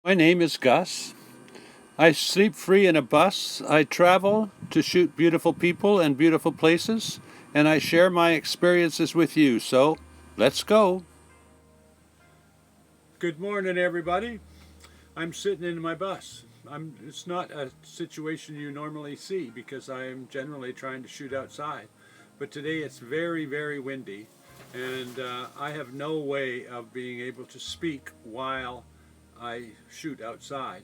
My name is Gus. I sleep free in a bus. I travel to shoot beautiful people and beautiful places, and I share my experiences with you. So, let's go. Good morning, everybody. I'm sitting in my bus. It's not a situation you normally see because I am generally trying to shoot outside. But today it's very, very windy, and I have no way of being able to speak while I shoot outside.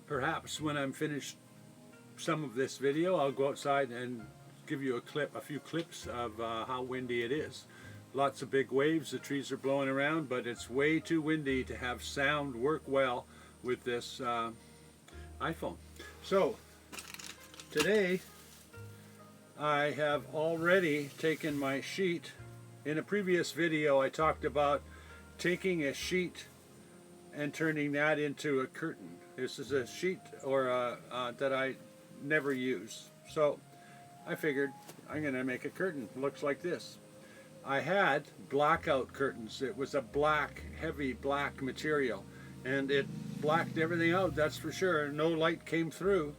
Perhaps when I'm finished some of this video, I'll go outside and give you a few clips of how windy it is. Lots of big waves, the trees are blowing around, but it's way too windy to have sound work well with this iPhone. So, today I have already taken my sheet. In a previous video I talked about taking a sheet and turning that into a curtain. This is a sheet that I never use. So I figured I'm going to make a curtain. It looks like this. I had blackout curtains. It was a black, heavy black material, and it blacked everything out, that's for sure. No light came through,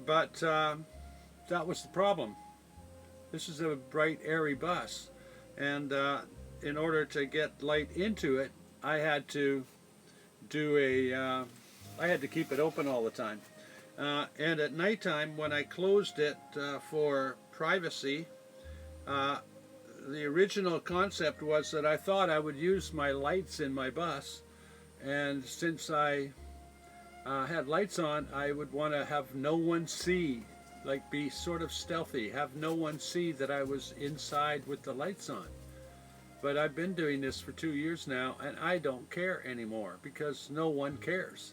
but that was the problem. This is a bright, airy bus, and in order to get light into it, I had to I had to keep it open all the time. And at nighttime, when I closed it for privacy, the original concept was that I thought I would use my lights in my bus, and since I had lights on, I would want to have no one see, like be sort of stealthy, have no one see that I was inside with the lights on. But I've been doing this for 2 years now, and I don't care anymore because no one cares.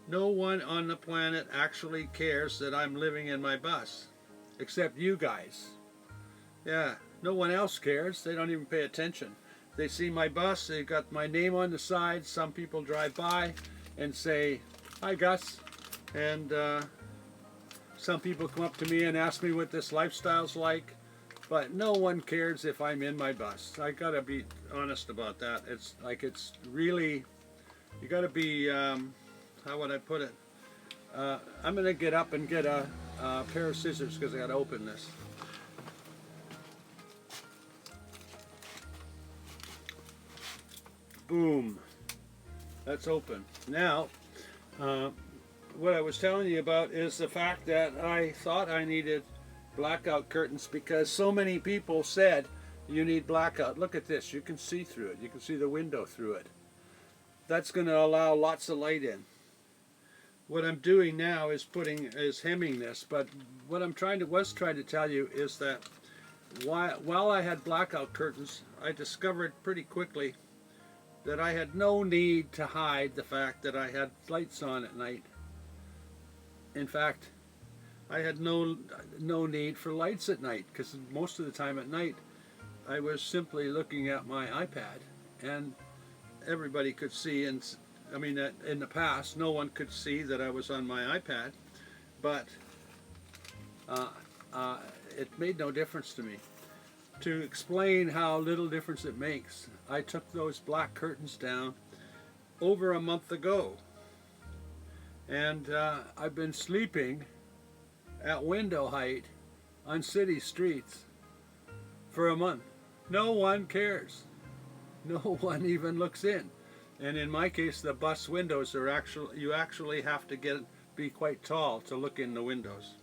No one on the planet actually cares that I'm living in my bus, except you guys. Yeah, no one else cares. They don't even pay attention. They see my bus, they've got my name on the side. Some people drive by and say, "Hi, Gus." And some people come up to me and ask me what this lifestyle's like. But no one cares if I'm in my bus. I gotta be honest about that. It's really, you gotta be, how would I put it? I'm gonna get up and get a pair of scissors because I gotta open this. Boom. That's open. Now, what I was telling you about is the fact that I thought I needed blackout curtains because so many people said you need blackout. Look at this, you can see through it, you can see the window through it. That's going to allow lots of light in. What I'm doing now is hemming this, but what I'm trying to tell you is that while I had blackout curtains, I discovered pretty quickly that I had no need to hide the fact that I had lights on at night. In fact, I had no need for lights at night because most of the time at night I was simply looking at my iPad, and everybody could see, and I mean in the past no one could see that I was on my iPad, but it made no difference to me. To explain how little difference it makes, I took those black curtains down over a month ago, and I've been sleeping at window height on city streets for a month. No one cares. No one even looks in. And in my case, the bus windows are you actually have to be quite tall to look in the windows.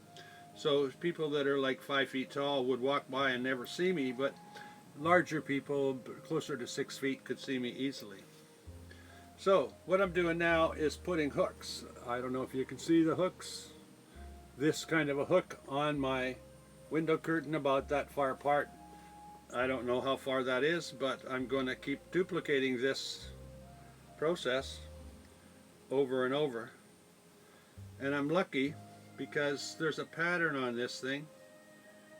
So people that are like 5 feet tall would walk by and never see me, but larger people closer to 6 feet could see me easily. So what I'm doing now is putting hooks. I don't know if you can see the hooks. This kind of a hook on my window curtain about that far apart. I don't know how far that is, but I'm going to keep duplicating this process over and over. And I'm lucky because there's a pattern on this thing,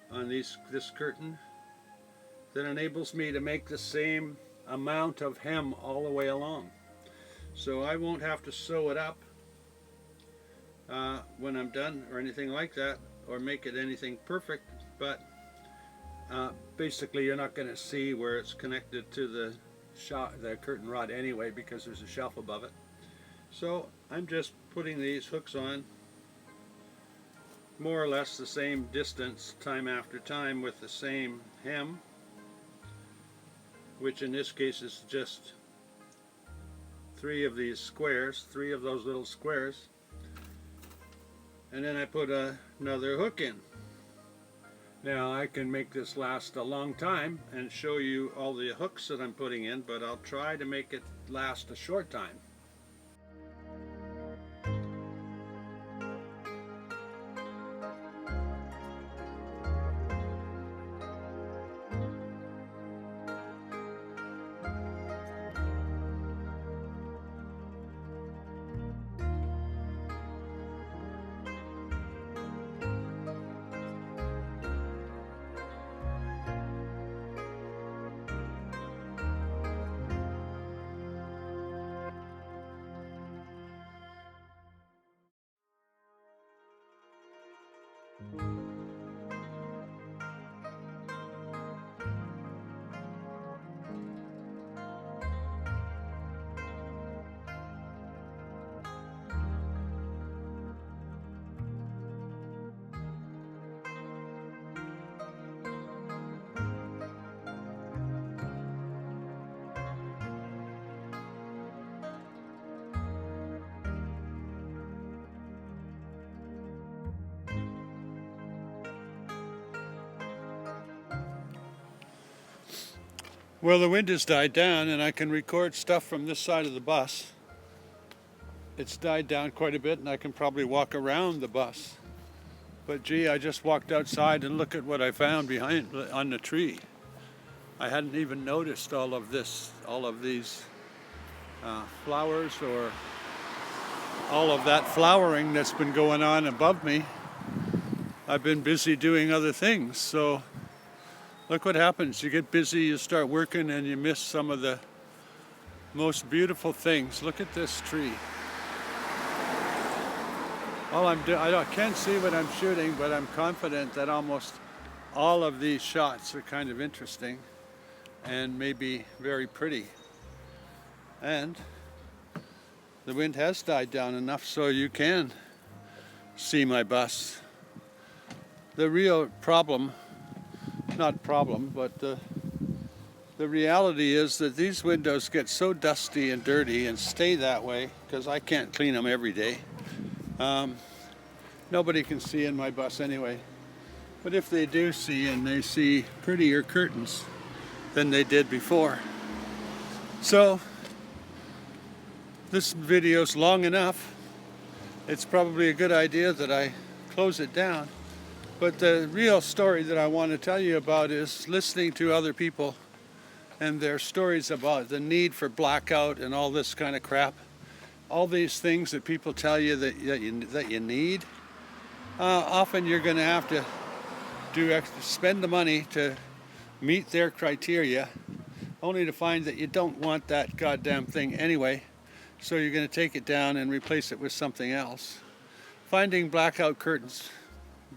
on this curtain, that enables me to make the same amount of hem all the way along. So I won't have to sew it up when I'm done or anything like that, or make it anything perfect, but basically you're not going to see where it's connected to the curtain rod anyway because there's a shelf above it. So I'm just putting these hooks on more or less the same distance time after time with the same hem, which in this case is just 3 of these squares, 3 of those little squares, and then I put another hook in. Now I can make this last a long time and show you all the hooks that I'm putting in, but I'll try to make it last a short time. Well, the wind has died down and I can record stuff from this side of the bus. It's died down quite a bit and I can probably walk around the bus. But gee, I just walked outside and look at what I found behind on the tree. I hadn't even noticed all of these flowers or all of that flowering that's been going on above me. I've been busy doing other things, so look what happens. You get busy, you start working, and you miss some of the most beautiful things. Look at this tree. I can't see what I'm shooting, but I'm confident that almost all of these shots are kind of interesting and maybe very pretty. And the wind has died down enough so you can see my bus. The real problem, not problem, but the reality is that these windows get so dusty and dirty and stay that way because I can't clean them every day. Nobody can see in my bus anyway. But if they do see, and they see prettier curtains than they did before. So this video's long enough. It's probably a good idea that I close it down. But the real story that I want to tell you about is listening to other people and their stories about the need for blackout and all this kind of crap. All these things that people tell you that you need. Often you're going to have to spend the money to meet their criteria, only to find that you don't want that goddamn thing anyway. So you're going to take it down and replace it with something else. Finding blackout curtains,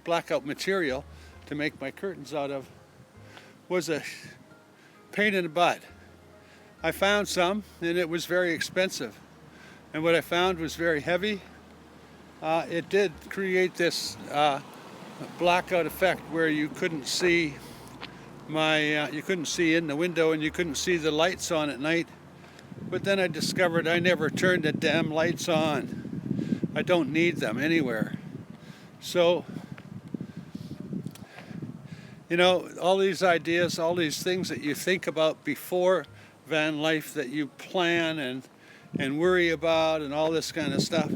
blackout material to make my curtains out of was a pain in the butt. I found some and it was very expensive. And what I found was very heavy. It did create this blackout effect where you couldn't see you couldn't see in the window and you couldn't see the lights on at night. But then I discovered I never turned the damn lights on. I don't need them anywhere. So, you know, all these ideas, all these things that you think about before van life that you plan and worry about and all this kind of stuff,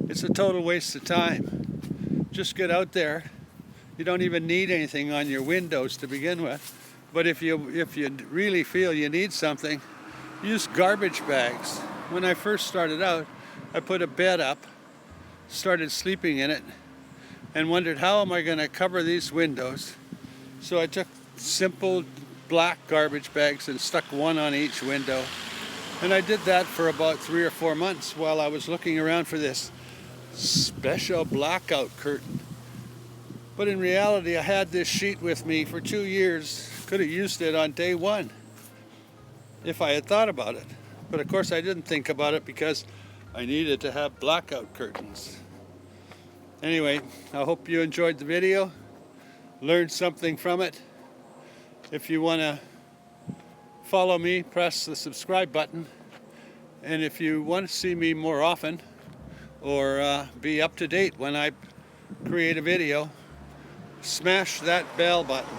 it's a total waste of time. Just get out there. You don't even need anything on your windows to begin with. But if you really feel you need something, use garbage bags. When I first started out, I put a bed up, started sleeping in it, and wondered how am I going to cover these windows. So I took simple black garbage bags and stuck one on each window. And I did that for about 3 or 4 months while I was looking around for this special blackout curtain. But in reality, I had this sheet with me for 2 years. Could have used it on day one if I had thought about it. But of course I didn't think about it because I needed to have blackout curtains. Anyway, I hope you enjoyed the video, learned something from it. If you want to follow me, press the subscribe button. And if you want to see me more often, or be up to date when I create a video, smash that bell button.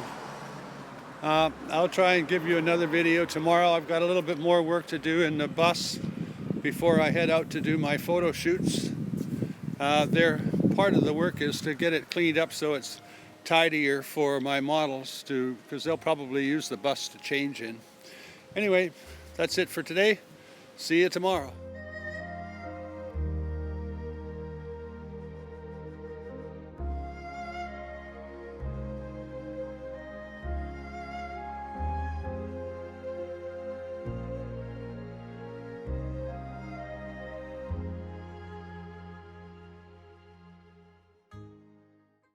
I'll try and give you another video tomorrow. I've got a little bit more work to do in the bus before I head out to do my photo shoots. Part of the work is to get it cleaned up so it's tidier for my models, because they'll probably use the bus to change in. Anyway, that's it for today. See you tomorrow.